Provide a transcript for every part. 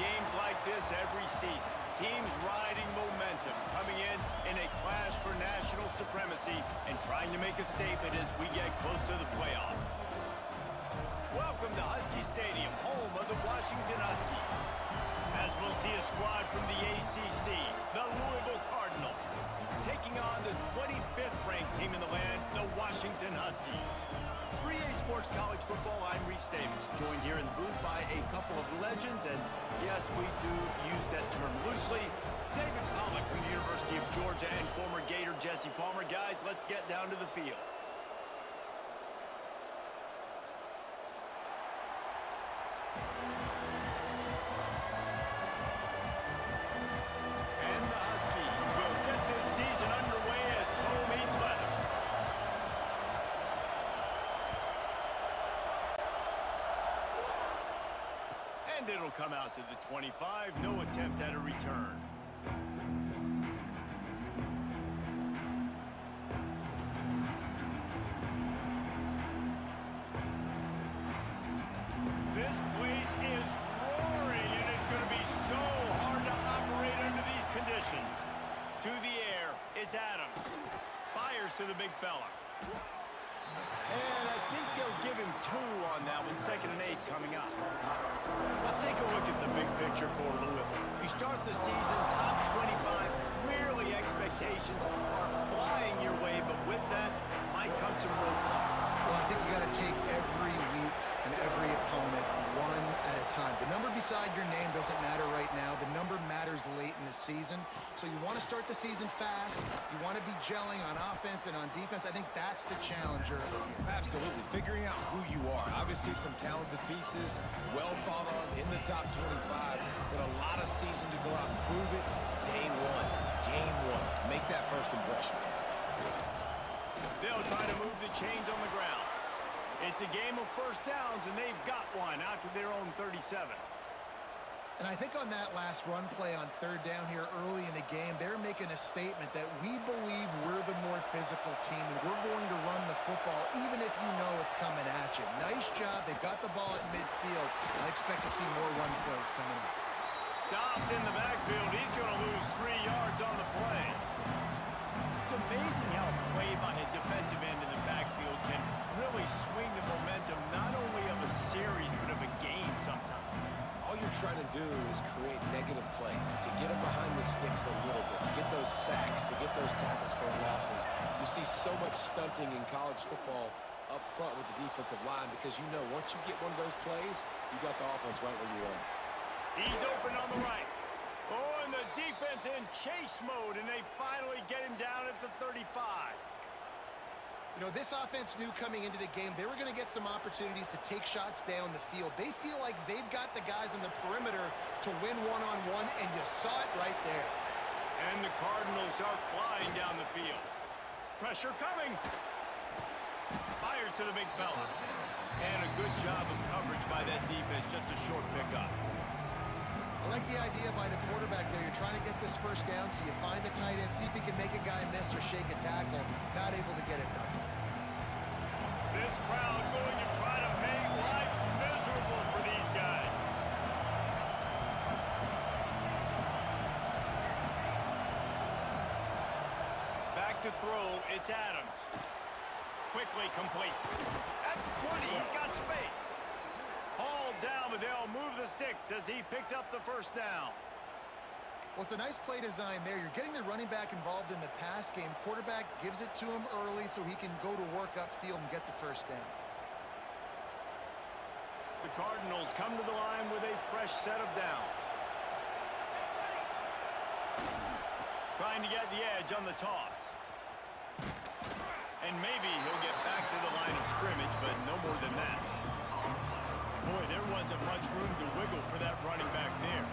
games like this every season. Teams riding momentum, coming in a clash for national supremacy and trying to make a statement as we get close to the playoff. Welcome to Husky Stadium, home of the Washington Huskies. As we'll see a squad from the ACC, the Louisville Cardinals, taking on the 25th ranked team in the land, the Washington Huskies. For EA Sports College Football, I'm Reese Davis, joined here in the booth by a couple of legends, and yes, we do use that term loosely. David Pollack from the University of Georgia and former Gator Jesse Palmer. Guys, let's get down to the field. And the Huskies will get this season underway as toe meets leather. And it'll come out to the 25. No attempt at a return. This place is roaring, and it's going to be so hard to operate under these conditions. To the air, it's Adams. Fires to the big fella. And I think they'll give him 2 on that one. 2nd and 8 coming up. Let's take a look at the big picture for Louisville. You start the season top 25. Clearly expectations are flying your way, but with that might come some roadblocks. Well, I think you got to take every week and every opponent one at a time. The number beside your name doesn't matter right now. The number matters late in the season. So you want to start the season fast. You want to be gelling on offense and on defense. I think that's the challenger of the year. Absolutely. Figuring out who you are. Obviously some talented pieces, well thought of in the top 25, but a lot of season to go out and prove it. Day one, game one. Make that first impression. They'll try to move the chains on the ground. It's a game of first downs, and they've got one out to their own 37. And I think on that last run play on 3rd down here early in the game, they're making a statement that we believe we're the more physical team, and we're going to run the football even if you know it's coming at you. Nice job. They've got the ball at midfield. I expect to see more run plays coming up. Stopped in the backfield. He's going to lose 3 yards on the play. It's amazing how a play by a defensive end in the backfield can really swing the momentum not only of a series but of a game sometimes. All you're trying to do is create negative plays, to get them behind the sticks a little bit, to get those sacks, to get those tackles for losses. You see so much stunting in college football up front with the defensive line because you know once you get one of those plays, you got the offense right where you want it. He's open on the right. Oh, and the defense in chase mode, and they finally get him down at the 35. You know, this offense knew coming into the game they were going to get some opportunities to take shots down the field. They feel like they've got the guys on the perimeter to win one-on-one, and you saw it right there. And the Cardinals are flying down the field. Pressure coming. Fires to the big fella. And a good job of coverage by that defense, just a short pickup. I like the idea by the quarterback there. You're trying to get this first down, so you find the tight end, see if he can make a guy miss or shake a tackle. Not able to get it done. This crowd going to try to make life miserable for these guys. Back to throw, it's Adams. Quickly complete. That's 20, he's got space. Hauled down, but they'll move the sticks as he picks up the first down. Well, it's a nice play design there. You're getting the running back involved in the pass game. Quarterback gives it to him early so he can go to work upfield and get the first down. The Cardinals come to the line with a fresh set of downs. Trying to get the edge on the toss. And maybe he'll get back to the line of scrimmage, but no more than that. Boy, there wasn't much room to wiggle for that running back there.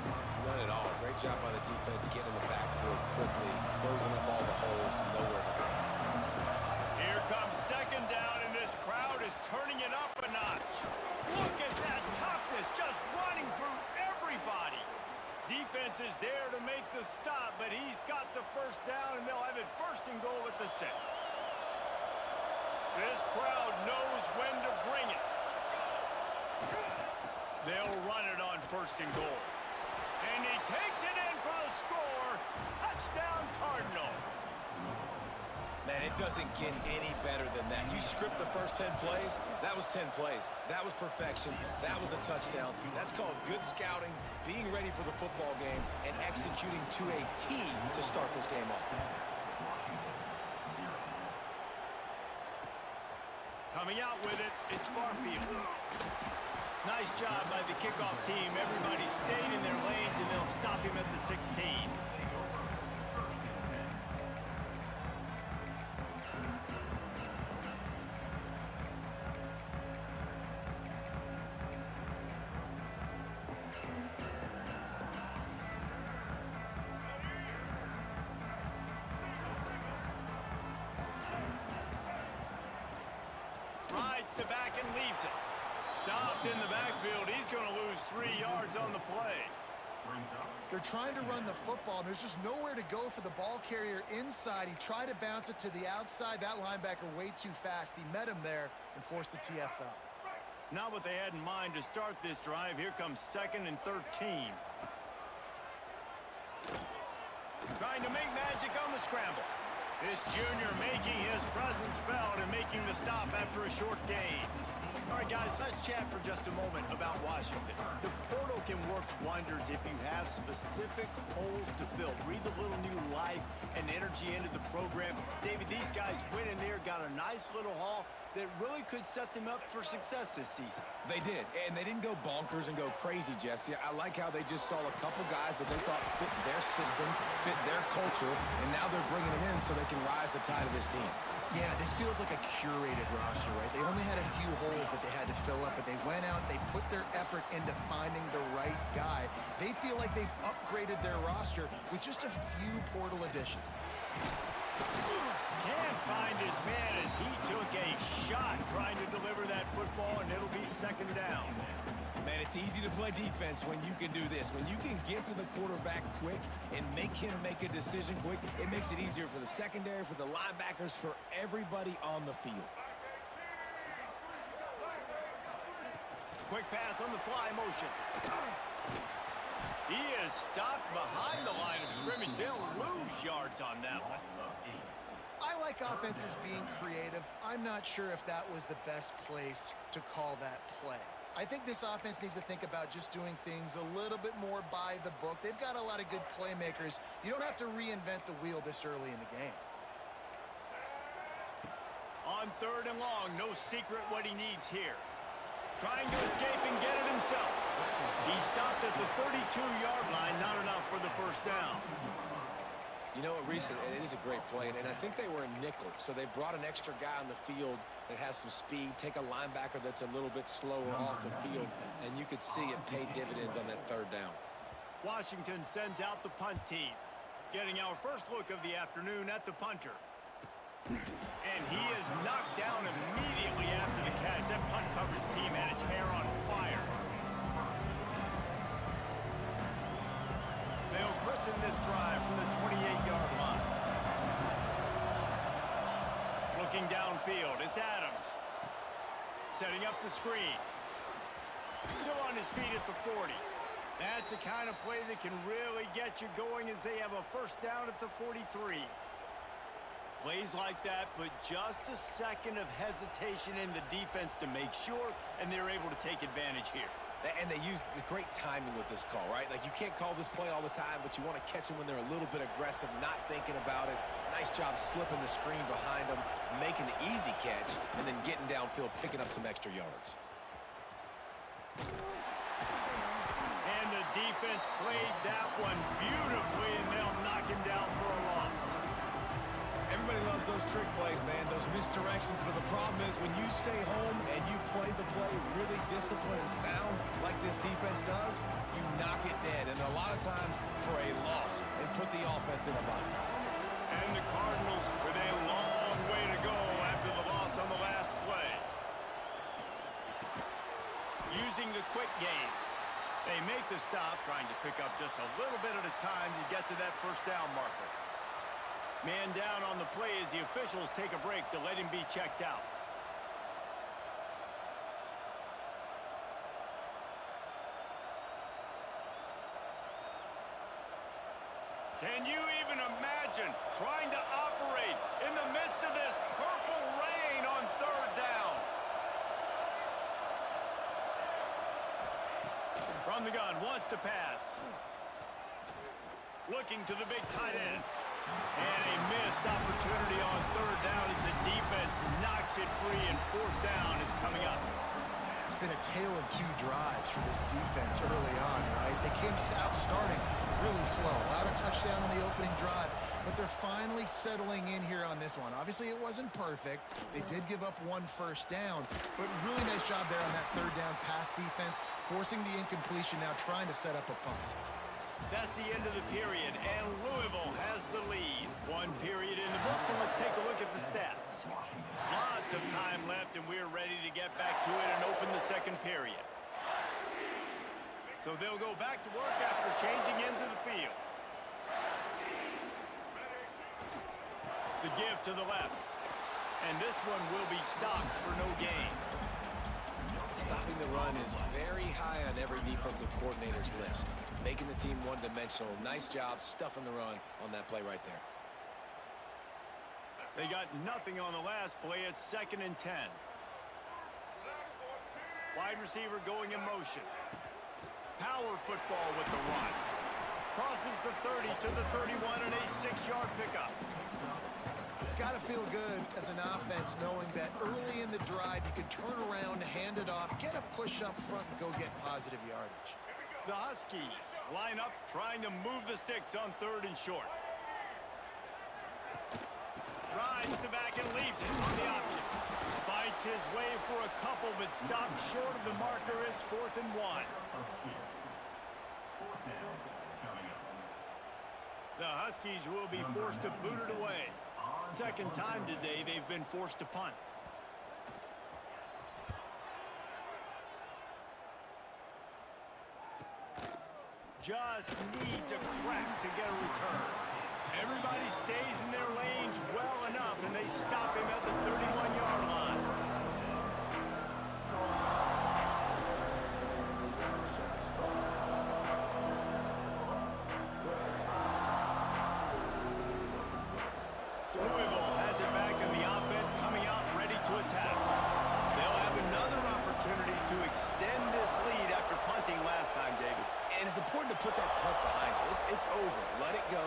None at all. Great job by the defense getting in the backfield quickly, closing up all the holes, nowhere to go. Here comes 2nd down, and this crowd is turning it up a notch. Look at that toughness, just running through everybody. Defense is there to make the stop, but he's got the first down, and they'll have it 1st and goal at the 6. This crowd knows when to bring it. They'll run it on 1st and goal. And he takes it in for the score. Touchdown, Cardinals. Man, it doesn't get any better than that. You script the first 10 plays, that was 10 plays. That was perfection. That was a touchdown. That's called good scouting, being ready for the football game, and executing to a T to start this game off. Coming out with it, it's Barfield. Nice job by the kickoff team. Everybody stayed in their lanes, and they'll stop him at the 16. Rides to back and leaves it. Stopped in the backfield. He's going to lose 3 yards on the play. They're trying to run the football, and there's just nowhere to go for the ball carrier inside. He tried to bounce it to the outside. That linebacker way too fast. He met him there and forced the TFL. Not what they had in mind to start this drive. Here comes 2nd and 13. Trying to make magic on the scramble. This junior making his presence felt and making the stop after a short gain. All right, guys, let's chat for just a moment about Washington. The portal can work wonders if you have specific holes to fill. Breathe a little new life and energy into the program. David, these guys went in there, got a nice little haul that really could set them up for success this season. They did, and they didn't go bonkers and go crazy, Jesse. I like how they just saw a couple guys that they thought fit their system, fit their culture, and now they're bringing them in so they can rise the tide of this team. Yeah, this feels like a curated roster, right? They only had a few holes that they had to fill up, but they went out, they put their effort into finding the right guy. They feel like they've upgraded their roster with just a few portal additions. Can't find his man as he took a shot trying to deliver that football, and it'll be 2nd down. Man, it's easy to play defense when you can do this. When you can get to the quarterback quick and make him make a decision quick, it makes it easier for the secondary, for the linebackers, for everybody on the field. Quick pass on the fly motion. He is stopped behind the line of scrimmage. They'll lose yards on that one. I like offenses being creative. I'm not sure if that was the best place to call that play. I think this offense needs to think about just doing things a little bit more by the book. They've got a lot of good playmakers. You don't have to reinvent the wheel this early in the game. On 3rd and long, no secret what he needs here. Trying to escape and get it himself. He stopped at the 32-yard line, not enough for the 1st down. You know what, Reese, it is a great play, and I think they were a nickel, so they brought an extra guy on the field that has some speed, take a linebacker that's a little bit slower off the field, and you could see it pay dividends on that 3rd down. Washington sends out the punt team, getting our first look of the afternoon at the punter. And he is knocked down immediately after the catch. That punt coverage team had its hair on fire. They'll christen this drive from the 28-yard line. Looking downfield, it's Adams. Setting up the screen. Still on his feet at the 40. That's the kind of play that can really get you going as they have a 1st down at the 43. Plays like that put just a second of hesitation in the defense to make sure, and they're able to take advantage here. And they use the great timing with this call, right? Like, you can't call this play all the time, but you want to catch them when they're a little bit aggressive, not thinking about it. Nice job slipping the screen behind them, making the easy catch, and then getting downfield, picking up some extra yards. And the defense played that one beautifully, and they'll knock him down for a loss. Everybody loves those trick plays, man, those misdirections, but the problem is when you stay home and you play the play really disciplined and sound like this defense does, you knock it dead, and a lot of times for a loss, and put the offense in a bind. And the Cardinals with a long way to go after the loss on the last play. Using the quick game, they make the stop, trying to pick up just a little bit at a time to get to that 1st down marker. Man down on the play as the officials take a break to let him be checked out. Can you even imagine trying to operate in the midst of this purple rain on third down? From the gun, wants to pass. Looking to the big tight end. And a missed opportunity on third down as the defense knocks it free, and fourth down is coming up. It's been a tale of two drives for this defense early on, right? They came out starting really slow, allowed a touchdown on the opening drive, but they're finally settling in here on this one. Obviously, it wasn't perfect. They did give up one first down, but really nice job there on that third down pass defense, forcing the incompletion, now trying to set up a punt. That's the end of the period, and Louisville has the lead. One period in the books, and let's take a look at the stats. Lots of time left, and we're ready to get back to it and open the second period. So they'll go back to work after changing into the field. The give to the left. And this one will be stopped for no gain. Stopping the run is very high on every defensive coordinator's list. Making the team one-dimensional. Nice job stuffing the run on that play right there. They got nothing on the last play. It's 2nd and 10. Wide receiver going in motion. Power football with the run. Crosses the 30 to the 31 and a 6-yard pickup. It's got to feel good as an offense knowing that early in the drive you can turn around, hand it off, get a push up front, and go get positive yardage. The Huskies line up trying to move the sticks on 3rd and short. Rides the back and leaves it on the option. Fights his way for a couple, but stops short of the marker. It's 4th and 1. The Huskies will be forced to boot it away. Second time today they've been forced to punt. Just needs a crack to get a return. Everybody stays in their lanes well enough, and they stop him at the 31-yard line. Louisville has it back, and the offense coming out ready to attack. They'll have another opportunity to extend this lead after punting last time, David. And it's important to put that punt behind you. It's over. Let it go.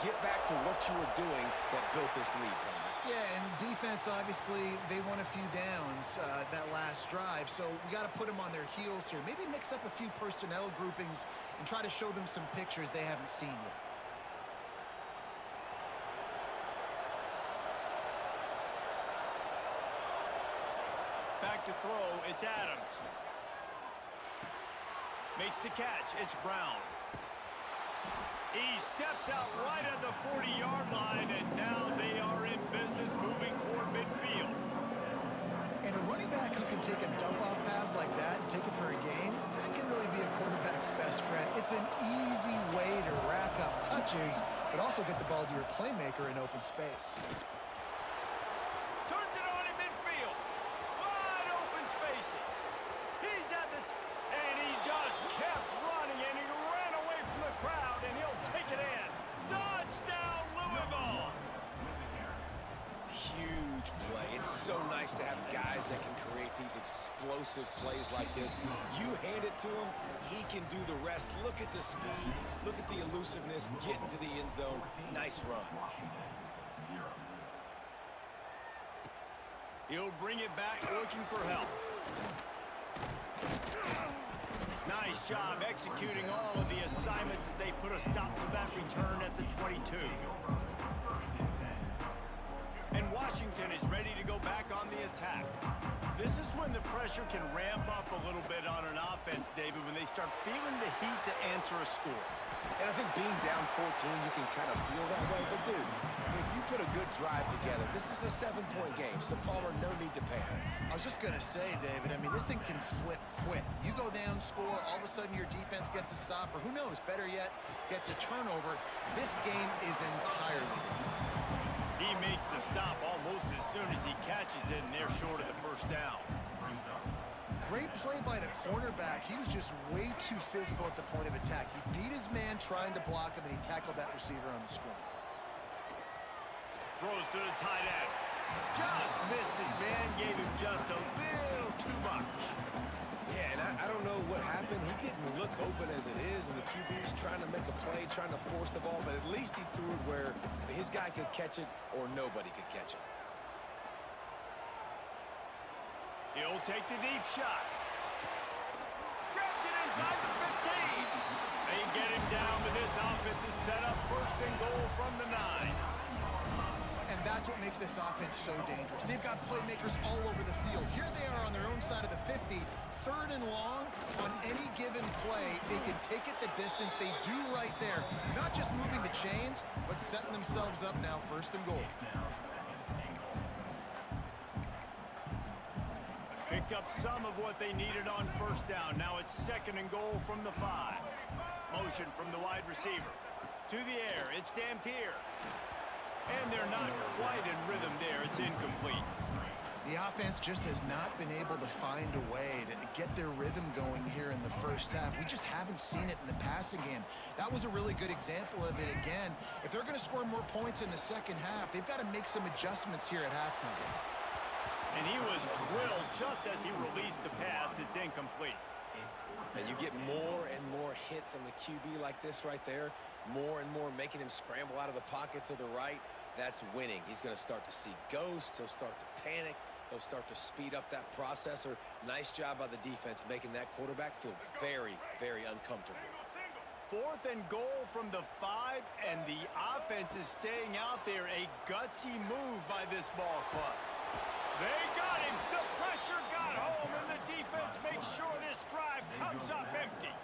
Get back to what you were doing that built this lead, Palmer. Yeah, and defense, obviously, they won a few downs that last drive, so we got to put them on their heels here. Maybe mix up a few personnel groupings and try to show them some pictures they haven't seen yet. Back to throw, it's Adams. Makes the catch, it's Brown. He steps out right at the 40-yard line, and now they are in business moving toward midfield. And a running back who can take a dump-off pass like that and take it for a gain, that can really be a quarterback's best friend. It's an easy way to rack up touches, but also get the ball to your playmaker in open space. Turns it on in midfield. Wide open spaces. He's at the and he just kept running, and he ran away from the crowd, and he'll take it in. Touchdown, Louisville. Huge play. It's so nice to have guys that can create these explosive plays like this. You hand it to him, he can do the rest. Look at the speed. Look at the elusiveness. Get into the end zone. Nice run. He'll bring it back, looking for help. Nice job executing all of the assignments as they put a stop to that return at the 22. And Washington is ready to go back on the attack. This is when the pressure can ramp up a little bit on an offense, David, when they start feeling the heat to answer a score. And I think being down 14, you can kind of feel that way. But, dude, if you put a good drive together, this is a 7-point game. So, Palmer, no need to panic. I was just going to say, David, I mean, this thing can flip quick. You go down, score, all of a sudden your defense gets a stop, or who knows, better yet, gets a turnover. This game is entirely different. He makes the stop almost as soon as he catches it, and they're short of the first down. Great play by the cornerback. He was just way too physical at the point of attack. He beat his man trying to block him, and he tackled that receiver on the screen. Throws to the tight end. Just missed his man, gave him just a little too much. Yeah, and I don't know what happened. He didn't look open as it is, and the QB's trying to make a play, trying to force the ball, but at least he threw it where his guy could catch it or nobody could catch it. He'll take the deep shot. Grabs it inside the 15. They get him down, but this offense is set up first and goal from the 9. And that's what makes this offense so dangerous. They've got playmakers all over the field. Here they are on their own side of the 50. Third and long, on any given play, they can take it the distance. They do right there. Not just moving the chains, but setting themselves up now first and goal. Picked up some of what they needed on first down. Now it's second and goal from the 5. Motion from the wide receiver. To the air, it's Dampier. And they're not quite in rhythm there. It's incomplete. The offense just has not been able to find a way to get their rhythm going here in the first half. We just haven't seen it in the passing game. That was a really good example of it again. If they're going to score more points in the second half, they've got to make some adjustments here at halftime. And he was drilled just as he released the pass. It's incomplete. And you get more and more hits on the QB like this right there. More and more making him scramble out of the pocket to the right. That's winning. He's going to start to see ghosts. He'll start to panic. He'll start to speed up that processor. Nice job by the defense making that quarterback feel very, very uncomfortable. Fourth and goal from the 5, and the offense is staying out there. A gutsy move by this ball club. They got him. The pressure got home, and the defense makes sure this drive comes up empty.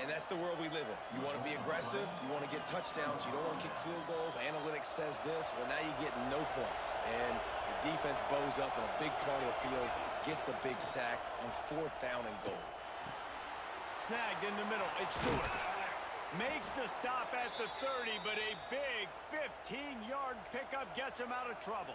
And that's the world we live in. You want to be aggressive. You want to get touchdowns. You don't want to kick field goals. Analytics says this. Well, now you get no points. And the defense bows up in a big part of the field, gets the big sack on 4th down and goal. Snagged in the middle. It's Stewart. Makes the stop at the 30, but a big 15-yard pickup gets him out of trouble.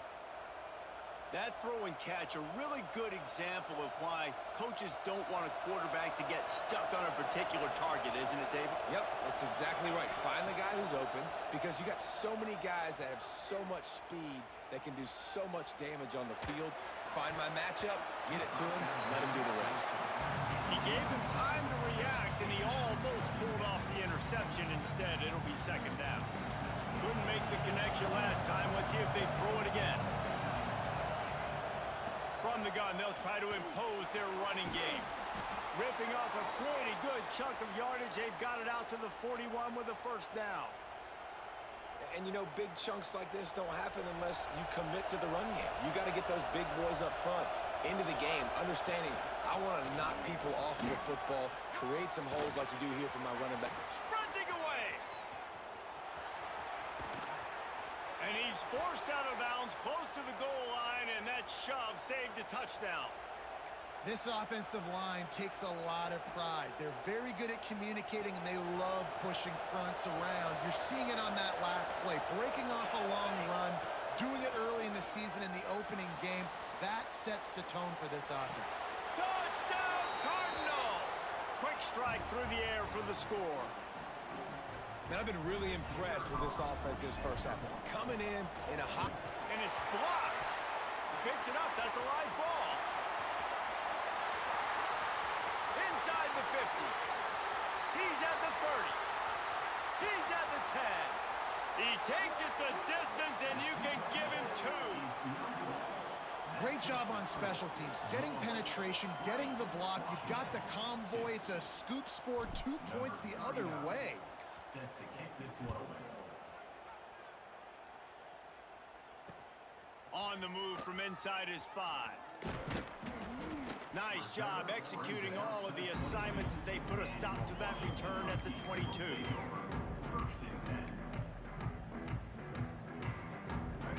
That throw and catch, a really good example of why coaches don't want a quarterback to get stuck on a particular target, isn't it, David? Yep, that's exactly right. Find the guy who's open, because you got so many guys that have so much speed that can do so much damage on the field. Find my matchup, get it to him, let him do the rest. He gave him time to react, and he almost pulled off the interception. Instead, it'll be second down. Couldn't make the connection last time. Let's see if they throw it again. From the gun, they'll try to impose their running game. Ripping off a pretty good chunk of yardage. They've got it out to the 41 with a first down. And, you know, big chunks like this don't happen unless you commit to the run game. You got to get those big boys up front into the game, understanding I want to knock people off the football, create some holes like you do here for my running back. Sprinting away. And he's forced out of bounds close to the goal line, and that shove saved a touchdown. This offensive line takes a lot of pride. They're very good at communicating, and they love pushing fronts around. You're seeing it on that last play, breaking off a long run, doing it early in the season in the opening game. That sets the tone for this offense. Touchdown, Cardinals! Quick strike through the air for the score. Man, I've been really impressed with this offense this first half. Coming in a hot... And it's blocked. Picks it up. That's a live ball. Inside the 50. He's at the 30. He's at the 10. He takes it the distance, and you can give him 2. Great job on special teams. Getting penetration, getting the block. You've got the convoy. It's a scoop score, 2 points the other way. Set to kick this one away. On the move from inside his 5. Nice job executing all of the assignments as they put a stop to that return at the 22.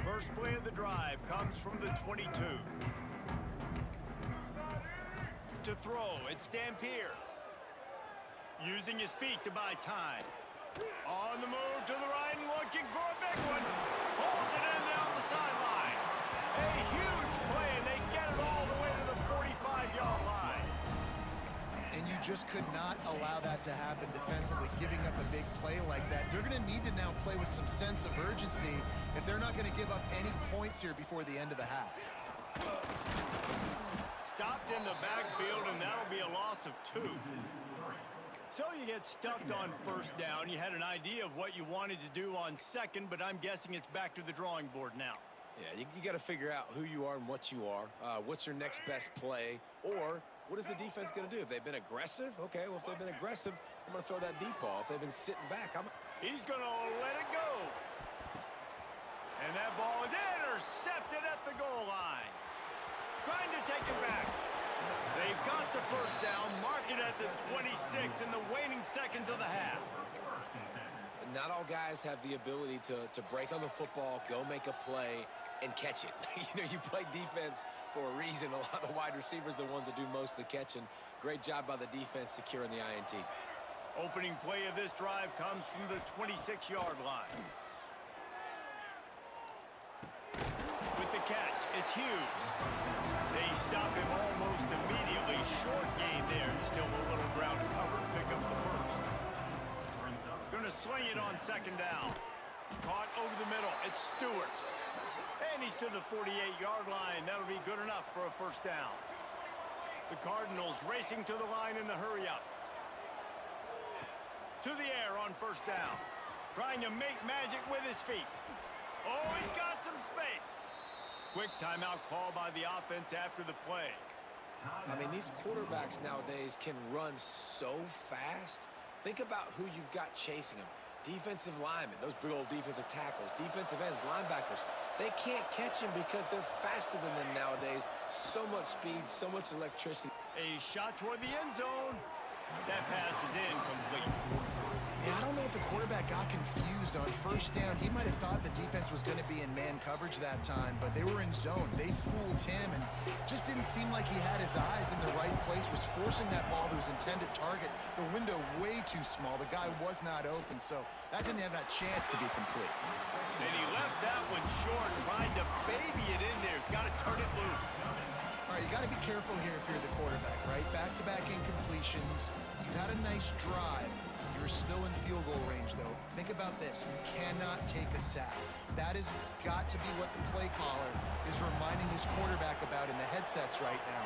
First play of the drive comes from the 22. To throw, it's Dampier. Using his feet to buy time. On the move to the right and looking for a big one. Pulls it in down the sideline. A huge play, and they get it all the way to the 45-yard line. just could not allow that to happen defensively, giving up a big play like that. They're going to need to now play with some sense of urgency if they're not going to give up any points here before the end of the half. Stopped in the backfield, and that'll be a loss of 2. So you get stuffed on first down. You had an idea of what you wanted to do on second, but I'm guessing it's back to the drawing board now. Yeah, you got to figure out who you are and what you are. What's your next best play? Or what is the defense going to do? If they've been aggressive, okay, well, if they've been aggressive, I'm going to throw that deep ball. If they've been sitting back, He's going to let it go. And that ball is intercepted at the goal line. Trying to take it back. They've got the first down, mark it at the 26 in the waning seconds of the half. Not all guys have the ability to break on the football, go make a play, and catch it. You know, you play defense for a reason. A lot of the wide receivers are the ones that do most of the catching. Great job by the defense securing the INT. Opening play of this drive comes from the 26-yard line. With the catch, it's Hughes. They stop him almost immediately. Short gain there, and still a little ground to cover to pick up the first. Going to sling it on second down. Caught over the middle. It's Stewart. And he's to the 48-yard line. That'll be good enough for a first down. The Cardinals racing to the line in the hurry-up. To the air on first down. Trying to make magic with his feet. Oh, he's got some space. Quick timeout call by the offense after the play. I mean, these quarterbacks nowadays can run so fast. Think about who you've got chasing them. Defensive linemen, those big old defensive tackles, defensive ends, linebackers. They can't catch him because they're faster than them nowadays. So much speed, so much electricity. A shot toward the end zone. That pass is incomplete. Yeah, I don't know if the quarterback got confused on first down. He might have thought the defense was going to be in man coverage that time, but they were in zone. They fooled him, and just didn't seem like he had his eyes in the right place, was forcing that ball to his intended target. The window way too small. The guy was not open, so that didn't have that chance to be complete. And he left that one short, tried to baby it in there. He's got to turn it loose. All right, you got to be careful here if you're the quarterback, right? Back-to-back incompletions. You got a nice drive. You're still in field goal range, though. Think about this. You cannot take a sack. That has got to be what the play caller is reminding his quarterback about in the headsets right now.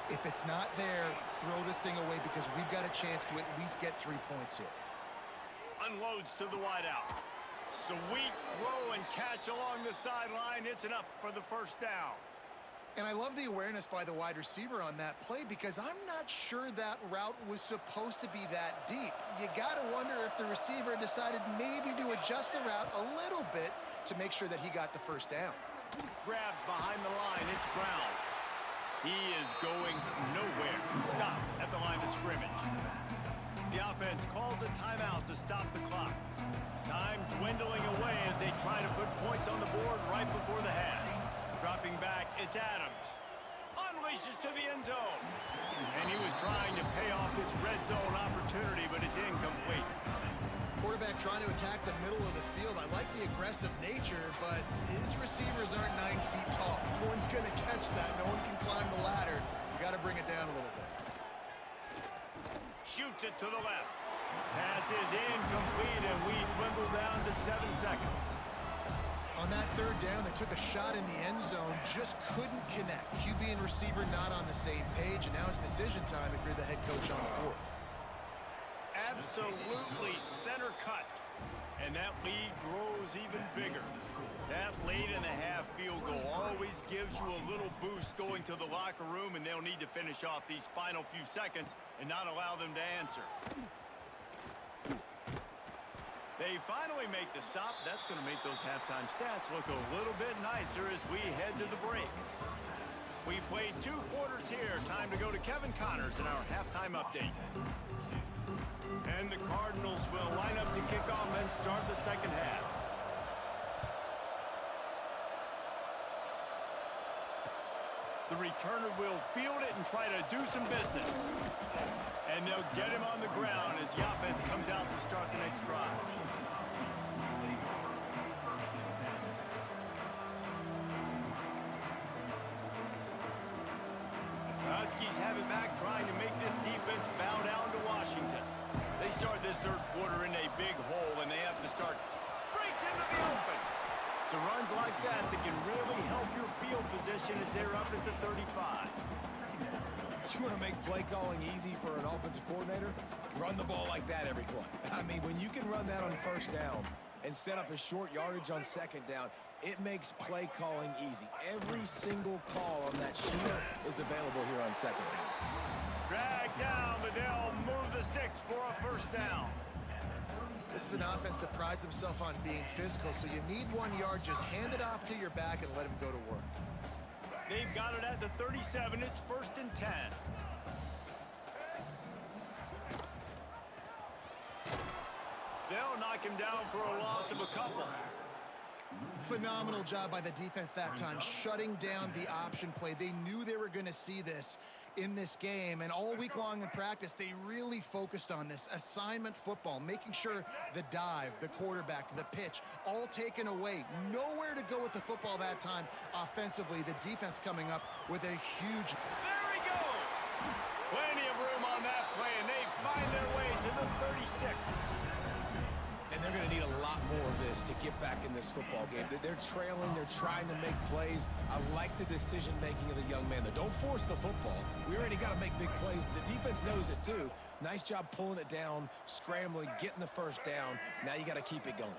If it's not there, throw this thing away because we've got a chance to at least get 3 points here. Unloads to the wideout. Sweet throw and catch along the sideline. It's enough for the first down. And I love the awareness by the wide receiver on that play because I'm not sure that route was supposed to be that deep. You got to wonder if the receiver decided maybe to adjust the route a little bit to make sure that he got the first down. Grabbed behind the line. It's Brown. He is going nowhere. Stop at the line of scrimmage. The offense calls a timeout to stop the clock. Time dwindling away as they try to put points on the board right before the half. Dropping back, it's Adams. Unleashes to the end zone. And he was trying to pay off this red zone opportunity, but it's incomplete. Quarterback trying to attack the middle of the field. I like the aggressive nature, but his receivers aren't 9 feet tall. No one's going to catch that. No one can climb the ladder. You got to bring it down a little bit. Shoots it to the left. Pass is incomplete, and we dwindle down to 7 seconds. On that third down, they took a shot in the end zone, just couldn't connect. QB and receiver not on the same page, and now it's decision time if you're the head coach on fourth. Absolutely center cut. And that lead grows even bigger. That late in the half field goal always gives you a little boost going to the locker room, and they'll need to finish off these final few seconds and not allow them to answer. They finally make the stop. That's going to make those halftime stats look a little bit nicer as we head to the break. We played 2 quarters here. Time to go to Kevin Connors in our halftime update. And the Cardinals will line up to kick off and start the second half. The returner will field it and try to do some business. And they'll get him on the ground as the offense comes out to start the next drive. Huskies have have it back, trying to make this defense bow down to Washington. They start this third quarter in a big hole, and they have to start. Breaks into the open. So runs like that can really help your field position as they're up at the 35. You want to make play calling easy for an offensive coordinator? Run the ball like that every play. I mean, when you can run that on first down and set up a short yardage on second down, it makes play calling easy. Every single call on that sheet is available here on second down. Drag down, but they'll move the sticks for a first down. This is an offense that prides himself on being physical, so you need 1 yard. Just hand it off to your back and let him go to work. They've got it at the 37. It's 1st and 10. They'll knock him down for a loss of a couple. Phenomenal job by the defense that time, shutting down the option play. They knew they were going to see this in this game, and all week long in practice, they really focused on this assignment football, making sure the dive, the quarterback, the pitch, all taken away. Nowhere to go with the football that time offensively. The defense coming up with a huge... There he goes! Plenty of room on that play, and they find their way to the 36. And they're going to need a lot more of this to get back in this football game. They're trailing. They're trying to make plays. I like the decision-making of the young man. Don't force the football. We already got to make big plays. The defense knows it, too. Nice job pulling it down, scrambling, getting the first down. Now you got to keep it going.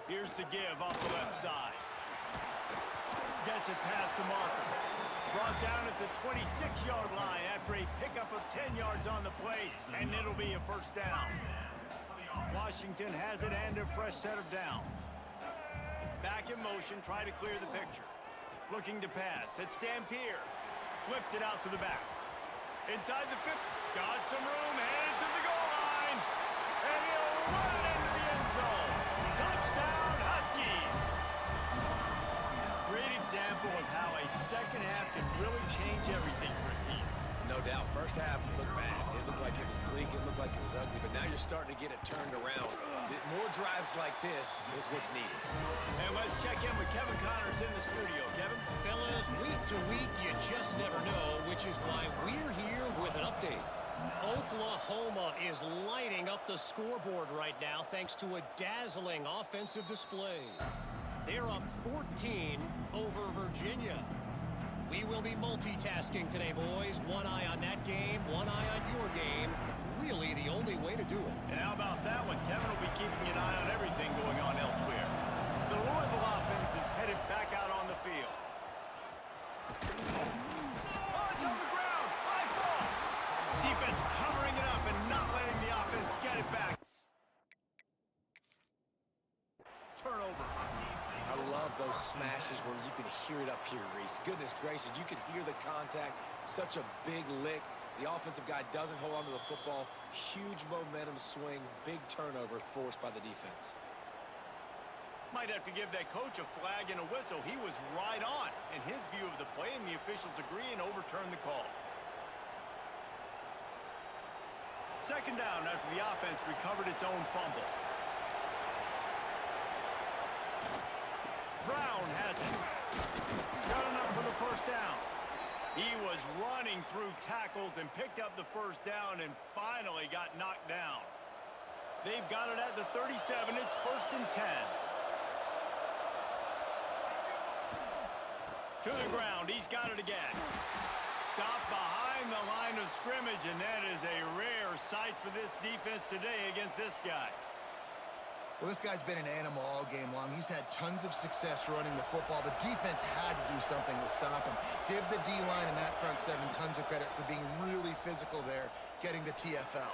Here's the give off the left side. Gets it past the marker. Brought down at the 26-yard line after a pickup of 10 yards on the play, and it'll be a first down. Washington has it and a fresh set of downs. Back in motion, try to clear the picture. Looking to pass. It's Dampier. Flips it out to the back. Inside the 50. Got some room. Headed to the goal line. And he'll run it into the end zone. Touchdown, Huskies. Great example of how a second half can really change everything for a team. No doubt. First half looked bad. It looked like it was bleak. It looked like it was ugly. But now you're starting to get it turned around. More drives like this is what's needed. And let's check in with Kevin Connors in the studio. Kevin? Fellas, week to week, you just never know, which is why we're here with an update. Oklahoma is lighting up the scoreboard right now thanks to a dazzling offensive display. They're up 14 over Virginia. We will be multitasking today, boys. One eye on that game, one eye on your game. Really the only way to do it. And how about that one? Kevin will be keeping an eye on everything going on elsewhere. The Louisville offense is headed back out on the field. Oh, it's on the ground. High ball. Defense covering it up and not letting the offense get it back. Turnover. I love those smashes where you can hear it up here, Reese. Goodness gracious, you can hear the contact. Such a big lick. The offensive guy doesn't hold on to the football. Huge momentum swing, big turnover forced by the defense. Might have to give that coach a flag and a whistle. He was right on in his view of the play, and the officials agree and overturn the call. Second down after the offense recovered its own fumble. Brown has it. Got enough for the first down. He was running through tackles and picked up the first down and finally got knocked down. They've got it at the 37. It's 1st and 10. To the ground. He's got it again. Stopped behind the line of scrimmage, and that is a rare sight for this defense today against this guy. Well, this guy's been an animal all game long. He's had tons of success running the football. The defense had to do something to stop him. Give the D-line and that front seven tons of credit for being really physical there, getting the TFL.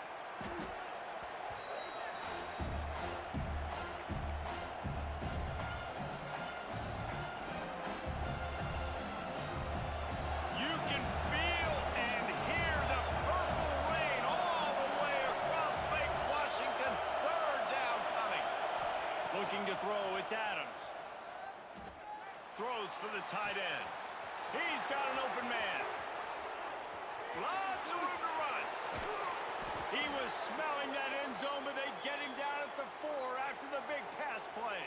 You can feel and hear the purple rain all the way across Lake Washington. Third down coming. Looking to throw, it's Adams. Throws for the tight end. He's got an open man. Lots of room to run. He was smelling that end zone, but they get him down at the 4 after the big pass play.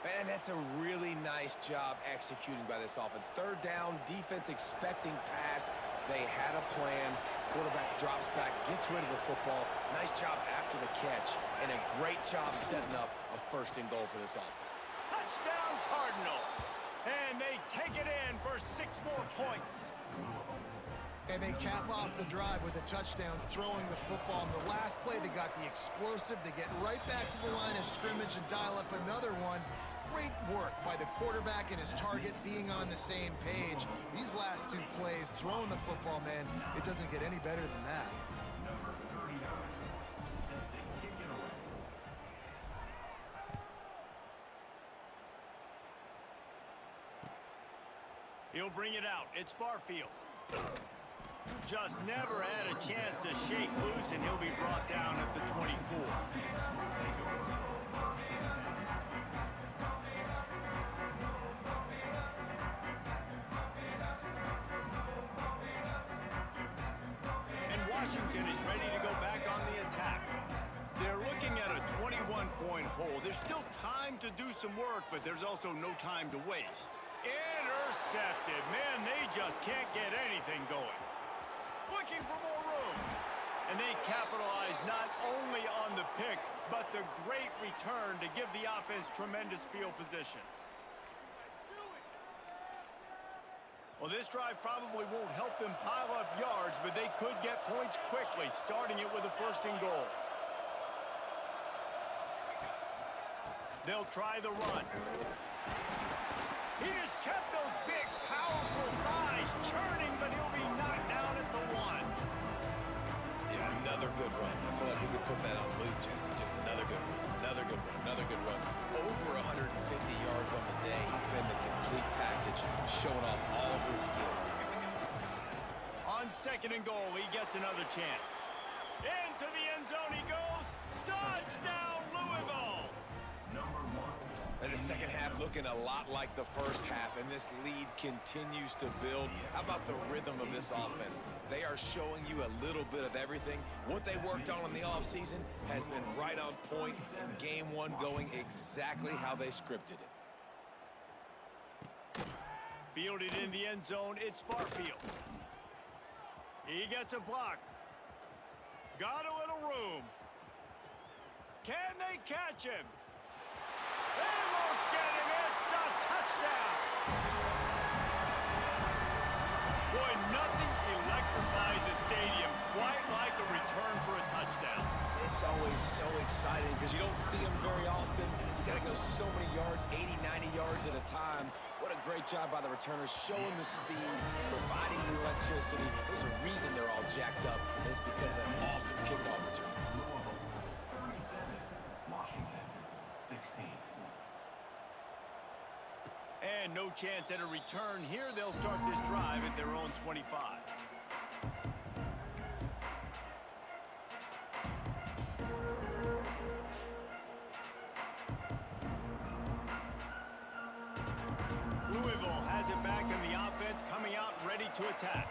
Man, that's a really nice job executing by this offense. Third down, defense expecting pass. They had a plan. Quarterback drops back, gets rid of the football. Nice job after the catch, and a great job setting up a first and goal for this offense. Touchdown, Cardinals. And they take it in for 6 more points. And they cap off the drive with a touchdown, throwing the football. In the last play, they got the explosive. They get right back to the line of scrimmage and dial up another one. Great work by the quarterback and his target being on the same page. These last 2 plays, throwing the football, man, it doesn't get any better than that. Number 39, set to kick it away. He'll bring it out. It's Barfield. Just never had a chance to shake loose, and he'll be brought down at the 24. And Washington is ready to go back on the attack. They're looking at a 21-point hole. There's still time to do some work, but there's also no time to waste. Intercepted. Man, they just can't get anything going. Looking for more room. And they capitalize not only on the pick, but the great return to give the offense tremendous field position. Well, this drive probably won't help them pile up yards, but they could get points quickly, starting it with a first and goal. They'll try the run. He has kept those big, powerful thighs churning, but he'll be knocked down at the 1. Yeah, another good run. I feel like we could put that on loop, Jesse. Just another good run, another good run, another good run. Over 150 yards on the day. He's been the complete package, showing off all his skills today. On second and goal, he gets another chance. Into the end zone he goes. Touchdown, Louisville! Number 1. And the second half looking a lot like the first half, and this lead continues to build. How about the rhythm of this offense? They are showing you a little bit of everything. What they worked on in the offseason has been right on point, and game 1 going exactly how they scripted it. Fielded in the end zone, it's Barfield. He gets a block. Got a little room. Can they catch him? They won't get him. It's a touchdown. Boy, nothing electrifies a stadium quite like a return for a touchdown. It's always so exciting because you don't see them very often. You got to go so many yards, 80, 90 yards at a time. What a great job by the returners, showing the speed, providing the electricity. There's a reason they're all jacked up, and it's because of that awesome kickoff return. Louisville, 37. Washington, 16. And no chance at a return here. They'll start this drive at their own 25. Louisville has it back in the offense, coming out ready to attack.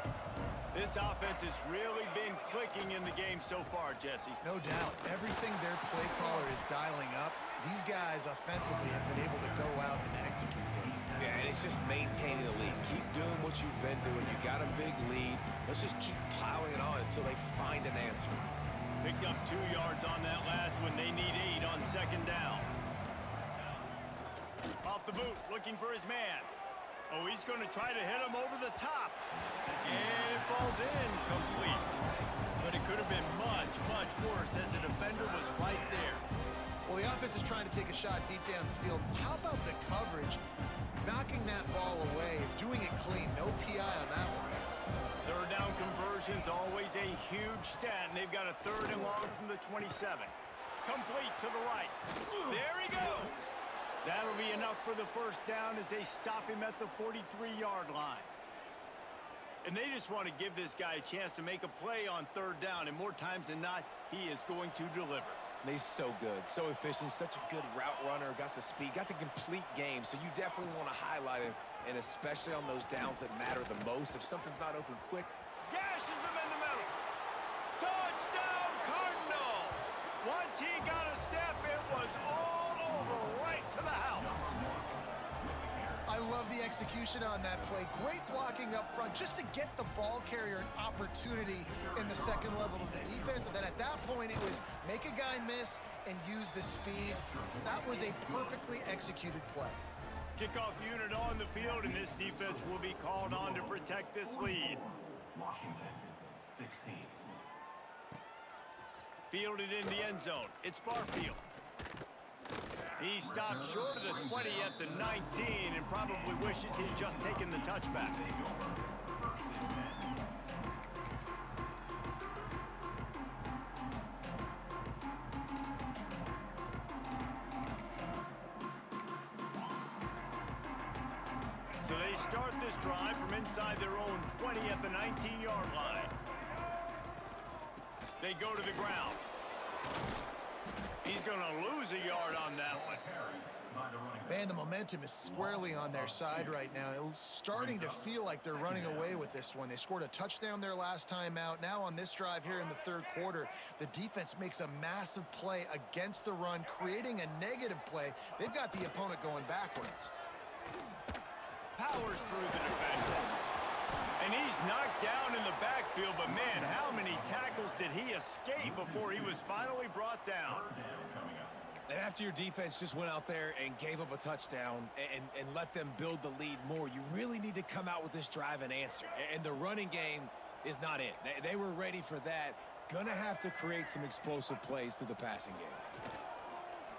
This offense has really been clicking in the game so far, Jesse. No doubt. Everything their play caller is dialing up, these guys offensively have been able to go out and execute it. Yeah, and it's just maintaining the lead. Keep doing what you've been doing. You got a big lead. Let's just keep piling it on until they find an answer. Picked up 2 yards on that last one. They need 8 on second down. Off the boot, looking for his man. Oh, he's going to try to hit him over the top. And it falls in complete. But it could have been much, much worse as the defender was right there. Well, the offense is trying to take a shot deep down the field. How about the coverage? Knocking that ball away, doing it clean. No PI on that one. Third down conversion's always a huge stat, and they've got a 3rd and long from the 27. Complete to the right. There he goes. That'll be enough for the first down as they stop him at the 43-yard line. And they just want to give this guy a chance to make a play on 3rd down, and more times than not, he is going to deliver. And he's so good, so efficient, such a good route runner, got the speed, got the complete game, so you definitely want to highlight him, and especially on those downs that matter the most. If something's not open quick, Gashes him in the middle. Touchdown, Cardinals! Once he got a step, it was all over right to the house. the execution on that play. Great blocking up front just to get the ball carrier an opportunity in the second level of the defense. And then at that point, it was make a guy miss and use the speed. That was a perfectly executed play. Kickoff unit on the field, and this defense will be called on to protect this lead. Washington, 16. Fielded in the end zone. It's Barfield. He stopped short of the 20 at the 19 and probably wishes he'd just taken the touchback. So they start this drive from inside their own 20 at the 19-yard line. They go to the ground. He's going to lose a yard on that one. Man, the momentum is squarely on their side right now. It's starting to feel like they're running away with this one. They scored a touchdown their last time out. Now on this drive here in the third quarter, the defense makes a massive play against the run, creating a negative play. They've got the opponent going backwards. Powers through the defender. And he's knocked down in the backfield, but man, how many tackles did he escape before he was finally brought down? And after your defense just went out there and gave up a touchdown and let them build the lead more, you really need to come out with this drive and answer. And the running game is not it. They were ready for that. Gonna have to create some explosive plays through the passing game.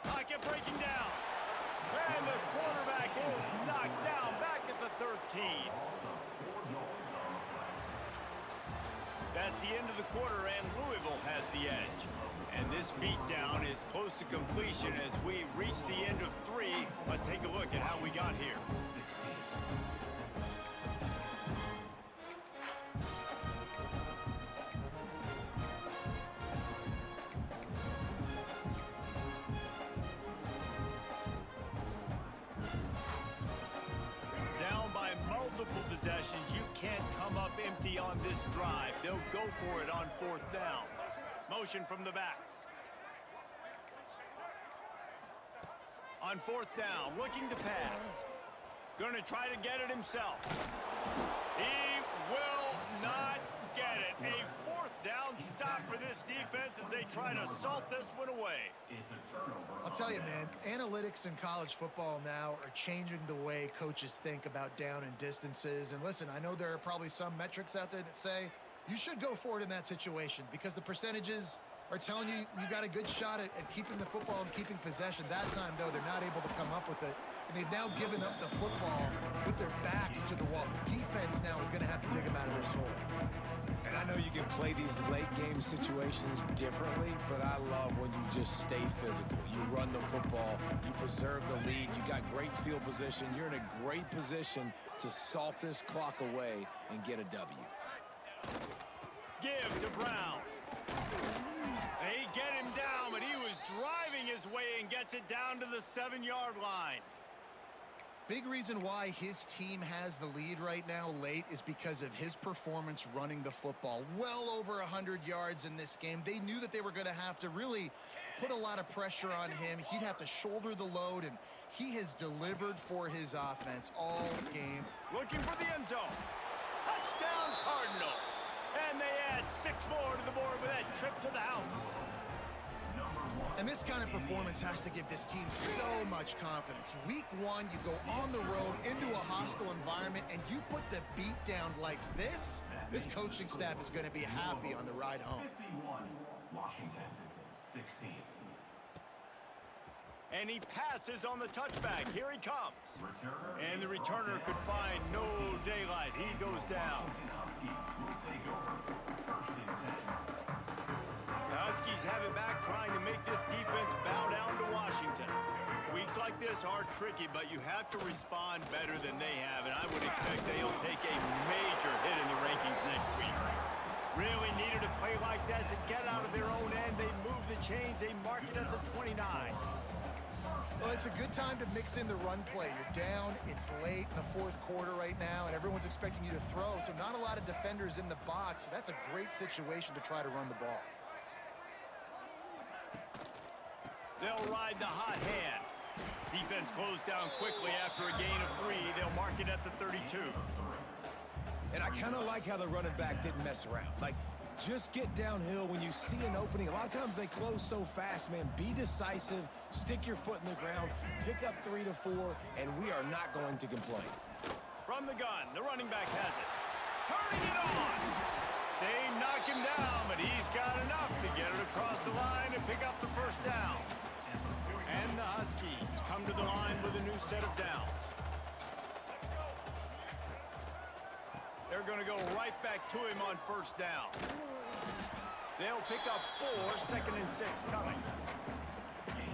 Pocket breaking down. And the quarterback is knocked down back at the 13. That's the end of the quarter, and Louisville has the edge. And this beatdown is close to completion as we've reached the end of 3. Let's take a look at how we got here. Down by multiple possessions, you can't come up empty on this drive. They'll go for it on 4th down. Motion from the back. On 4th down, looking to pass. Gonna try to get it himself. He will not get it. A 4th down stop for this defense as they try to salt this one away. I'll tell you, man, analytics in college football now are changing the way coaches think about down and distances. And listen, I know there are probably some metrics out there that say you should go for it in that situation because the percentages are telling you you got a good shot at keeping the football and keeping possession. That time, though, they're not able to come up with it. And they've now given up the football with their backs to the wall. The defense now is going to have to dig them out of this hole. And I know you can play these late game situations differently, but I love when you just stay physical. You run the football, you preserve the lead, you got great field position, you're in a great position to salt this clock away and get a W. Give to Brown. They get him down, but he was driving his way and gets it down to the 7-yard line. Big reason why his team has the lead right now late is because of his performance running the football. Well over 100 yards in this game. They knew that they were going to have to really put a lot of pressure on him. He'd have to shoulder the load, and he has delivered for his offense all game. Looking for the end zone. Touchdown Cardinals. And they add 6 more to the board with that trip to the house. And this kind of performance has to give this team so much confidence. Week 1, you go on the road into a hostile environment, and you put the beat down like this coaching staff is going to be happy on the ride home. 51, Washington, 16. And he passes on the touchback. Here he comes. And the returner could find no daylight. He goes down. The Huskies have it back, trying to make this defense bow down to Washington. Weeks like this are tricky, but you have to respond better than they have, and I would expect they'll take a major hit in the rankings next week. Really needed a play like that to get out of their own end. They move the chains. They mark it at the 29. Well, it's a good time to mix in the run play. You're down, it's late in the 4th quarter right now, and everyone's expecting you to throw, so not a lot of defenders in the box. So that's a great situation to try to run the ball. They'll ride the hot hand. Defense closed down quickly after a gain of 3. They'll mark it at the 32. And I kind of like how the running back didn't mess around. Like, just get downhill when you see an opening. A lot of times they close so fast, man. Be decisive, stick your foot in the ground, pick up 3 to 4, and we are not going to complain. From the gun, the running back has it. Turning it on! They knock him down, but he's got enough to get it across the line and pick up the first down. And the Huskies come to the line with a new set of downs. They're going to go right back to him on first down. They'll pick up 4, 2nd and 6 coming.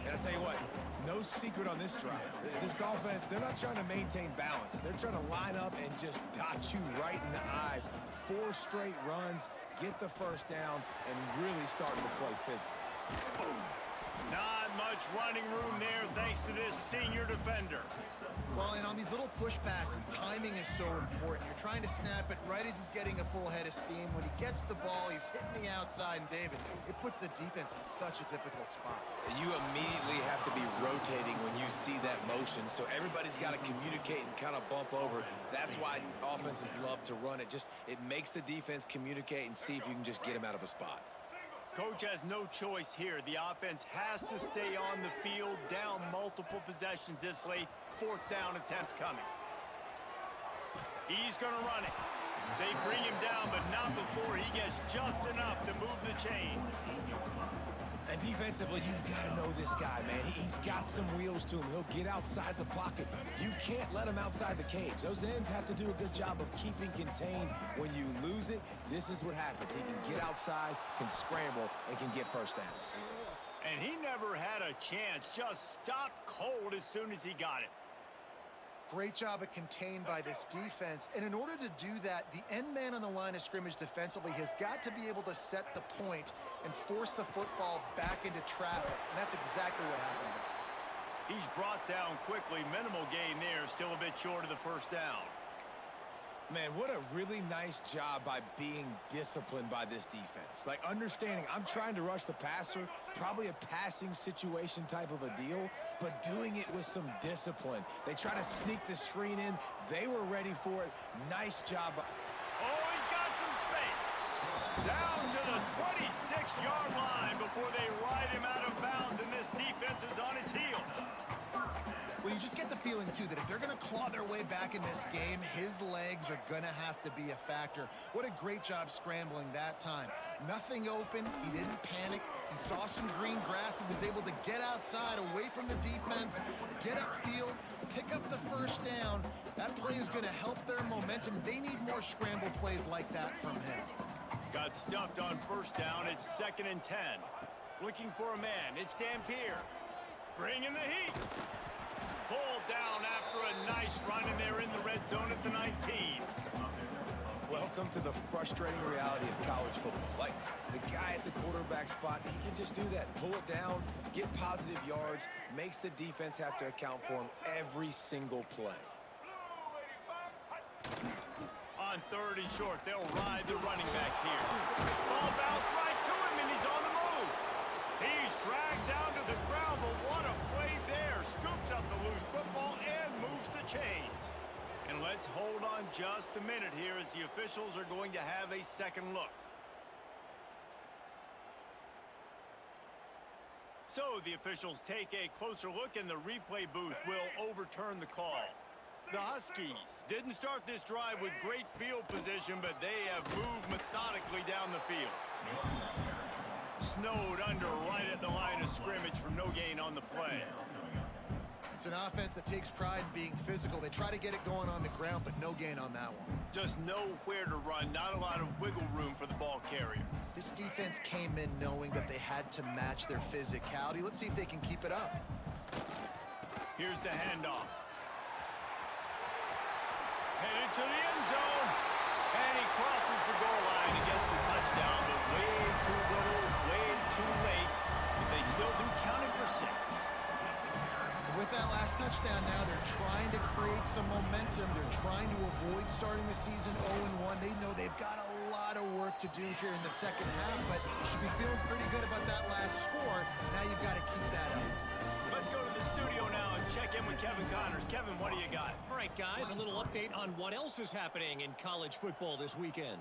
And I'll tell you what, no secret on this drive. This offense, they're not trying to maintain balance. They're trying to line up and just dot you right in the eyes. 4 straight runs, get the first down, and really starting to play physical. Not much running room there thanks to this senior defender. Well, and on these little push passes, timing is so important. You're trying to snap it right as he's getting a full head of steam. When he gets the ball, he's hitting the outside, and David, it puts the defense in such a difficult spot. You immediately have to be rotating when you see that motion, so everybody's got to communicate and kind of bump over. That's why offenses love to run it. It makes the defense communicate and see if you can just get him out of a spot. Coach has no choice here. The offense has to stay on the field, down multiple possessions this late. 4th down attempt coming. He's going to run it. They bring him down, but not before he gets just enough to move the chain. And defensively, you've got to know this guy, man. He's got some wheels to him. He'll get outside the pocket. You can't let him outside the cage. Those ends have to do a good job of keeping contained. When you lose it, this is what happens. He can get outside, can scramble, and can get first downs. And he never had a chance. Just stopped cold as soon as he got it. Great job of contained by this defense. And in order to do that, the end man on the line of scrimmage defensively has got to be able to set the point and force the football back into traffic. And that's exactly what happened. He's brought down quickly. Minimal gain there. Still a bit short of the first down. Man, what a really nice job by being disciplined by this defense. Like, understanding I'm trying to rush the passer, probably a passing situation type of a deal, but doing it with some discipline. They try to sneak the screen in. They were ready for it. Nice job. Oh, he's got some space. Down to the 26-yard line before they ride him out of bounds, and this defense is on its heels. Well, you just get the feeling, too, that if they're going to claw their way back in this game, his legs are going to have to be a factor. What a great job scrambling that time. Nothing open. He didn't panic. He saw some green grass. He was able to get outside, away from the defense, get upfield, pick up the first down. That play is going to help their momentum. They need more scramble plays like that from him. Got stuffed on first down. It's 2nd and 10. Looking for a man. It's Dampier. Bringing the heat. Pulled down after a nice run, and they're in the red zone at the 19. Welcome to the frustrating reality of college football. Like, the guy at the quarterback spot, he can just do that. Pull it down, get positive yards, makes the defense have to account for him every single play. On 3rd and short, they'll ride the running back here. Ball bounced right to him, and he's on the move. He's dragged down to the ground, but what a play there. Scoops up the loose football and moves the chains. And let's hold on just a minute here as the officials are going to have a second look. So the officials take a closer look, and the replay booth will overturn the call. The Huskies didn't start this drive with great field position, but they have moved methodically down the field. Snowed under right at the line of scrimmage for no gain on the play. It's an offense that takes pride in being physical. They try to get it going on the ground, but no gain on that one. Just nowhere to run, not a lot of wiggle room for the ball carrier. This defense came in knowing that they had to match their physicality. Let's see if they can keep it up. Here's the handoff. Headed to the end zone. And he crosses the goal line and gets the touchdown, but way too little, way too late. But they still do count it for 6. With that last touchdown now, they're trying to create some momentum. They're trying to avoid starting the season 0-1. They know they've got a lot of work to do here in the second half, but you should be feeling pretty good about that last score. Now you've got to keep that up. Let's go to the studio now and check in with Kevin Connors. Kevin, what do you got? All right, guys, a little update on what else is happening in college football this weekend.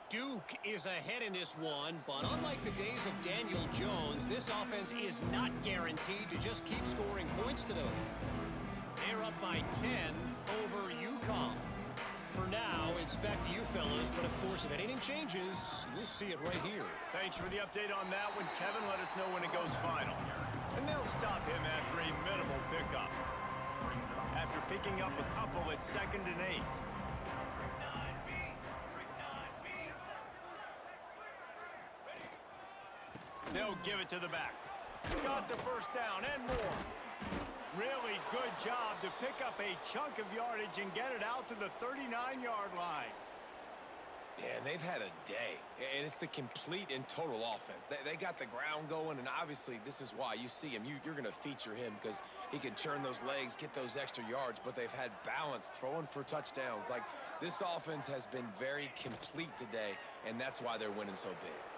Duke is ahead in this one, but unlike the days of Daniel Jones, this offense is not guaranteed to just keep scoring points today. They're up by 10 over UConn. For now, it's back to you fellas, but of course, if anything changes, you'll see it right here. Thanks for the update on that one, Kevin. Let us know when it goes final. And they'll stop him after a minimal pickup. After picking up a couple at 2nd and 8. They'll give it to the back. Got the first down and more. Really good job to pick up a chunk of yardage and get it out to the 39-yard line. Yeah, and they've had a day, and it's the complete and total offense. They got the ground going, and obviously this is why you see him. You're going to feature him because he can churn those legs, get those extra yards, but they've had balance, throwing for touchdowns. Like, this offense has been very complete today, and that's why they're winning so big.